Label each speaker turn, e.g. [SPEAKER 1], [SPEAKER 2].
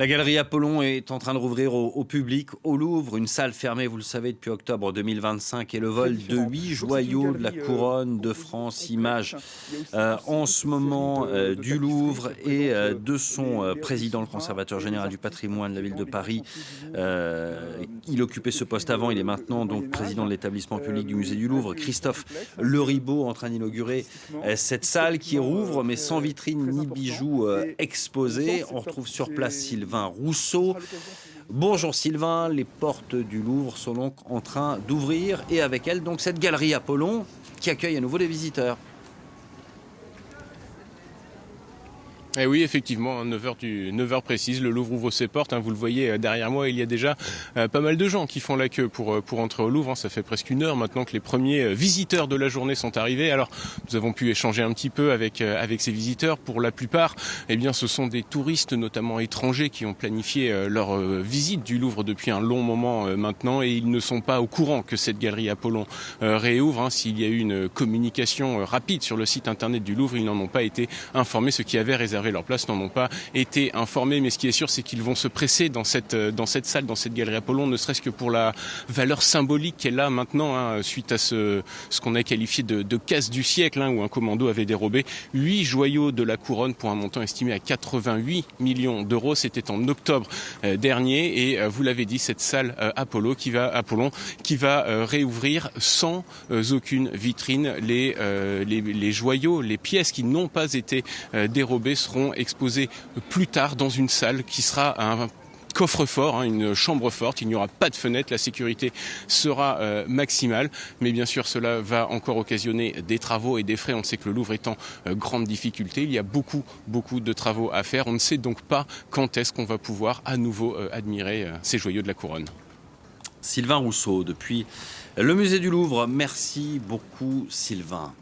[SPEAKER 1] La galerie Apollon est en train de rouvrir au public au Louvre, une salle fermée, vous le savez, depuis octobre 2025 et le
[SPEAKER 2] Très
[SPEAKER 1] vol de
[SPEAKER 2] différent.
[SPEAKER 1] 8
[SPEAKER 2] Donc c'est une
[SPEAKER 1] joyaux de la
[SPEAKER 2] galerie,
[SPEAKER 1] couronne de
[SPEAKER 2] beaucoup plus
[SPEAKER 1] France
[SPEAKER 2] complexe.
[SPEAKER 1] Images
[SPEAKER 2] Il y a aussi
[SPEAKER 1] en ce
[SPEAKER 2] une série
[SPEAKER 1] moment
[SPEAKER 2] de
[SPEAKER 1] du
[SPEAKER 2] tapisseries.
[SPEAKER 1] Louvre
[SPEAKER 2] Ça
[SPEAKER 1] et
[SPEAKER 2] représente,
[SPEAKER 1] de son
[SPEAKER 2] les
[SPEAKER 1] président, le
[SPEAKER 2] souverains
[SPEAKER 1] conservateur
[SPEAKER 2] et les
[SPEAKER 1] général du
[SPEAKER 2] artistes
[SPEAKER 1] patrimoine de la
[SPEAKER 2] impliqués
[SPEAKER 1] ville
[SPEAKER 2] dans
[SPEAKER 1] de
[SPEAKER 2] les grands
[SPEAKER 1] Paris.
[SPEAKER 2] chantiers du Louvre,
[SPEAKER 1] Il occupait ce
[SPEAKER 2] depuis
[SPEAKER 1] poste avant, il est
[SPEAKER 2] le
[SPEAKER 1] maintenant donc
[SPEAKER 2] Moyen Âge.
[SPEAKER 1] président de l'établissement public du musée du
[SPEAKER 2] Un
[SPEAKER 1] Louvre.
[SPEAKER 2] lieu très
[SPEAKER 1] Christophe
[SPEAKER 2] complexe, un lieu
[SPEAKER 1] Leribaud en train d'inaugurer
[SPEAKER 2] artistiquement,
[SPEAKER 1] cette salle qui
[SPEAKER 2] historiquement,
[SPEAKER 1] rouvre mais sans
[SPEAKER 2] très
[SPEAKER 1] vitrine
[SPEAKER 2] très
[SPEAKER 1] ni
[SPEAKER 2] important
[SPEAKER 1] bijoux
[SPEAKER 2] et on sent
[SPEAKER 1] exposés.
[SPEAKER 2] que
[SPEAKER 1] On
[SPEAKER 2] c'est top.
[SPEAKER 1] retrouve sur place Sylvain
[SPEAKER 2] Ce
[SPEAKER 1] Rousseau.
[SPEAKER 2] sera l'occasion pour les
[SPEAKER 1] Bonjour Sylvain, les portes du Louvre sont donc en train d'ouvrir et avec elles donc cette galerie Apollon qui accueille à nouveau des visiteurs.
[SPEAKER 3] Eh oui, effectivement, 9h précise, le Louvre ouvre ses portes. Vous le voyez derrière moi, il y a déjà pas mal de gens qui font la queue pour entrer au Louvre. Ça fait presque une heure maintenant que les premiers visiteurs de la journée sont arrivés. Alors, nous avons pu échanger un petit peu avec ces visiteurs. Pour la plupart, eh bien, ce sont des touristes, notamment étrangers, qui ont planifié leur visite du Louvre depuis un long moment maintenant et ils ne sont pas au courant que cette galerie Apollon réouvre. S'il y a eu une communication rapide sur le site internet du Louvre, ils n'en ont pas été informés. Ceux qui avaient réservé leur place n'en ont pas été informés, mais ce qui est sûr, c'est qu'ils vont se presser dans cette salle, dans cette galerie Apollon, ne serait-ce que pour la valeur symbolique qu'elle a maintenant, suite à ce qu'on a qualifié de casse du siècle, où un commando avait dérobé 8 joyaux de la couronne pour un montant estimé à 88 millions d'euros. C'était en octobre dernier, et vous l'avez dit, cette salle Apollon qui va réouvrir sans aucune vitrine. Les joyaux, les pièces qui n'ont pas été dérobées seront exposés plus tard dans une salle qui sera un coffre-fort, une chambre forte. Il n'y aura pas de fenêtre, la sécurité sera maximale, mais bien sûr cela va encore occasionner des travaux et des frais. On sait que le Louvre est en grande difficulté, il y a beaucoup de travaux à faire. On ne sait donc pas quand est-ce qu'on va pouvoir à nouveau admirer ces joyaux de la couronne.
[SPEAKER 1] Sylvain Rousseau depuis le musée du Louvre. Merci beaucoup Sylvain.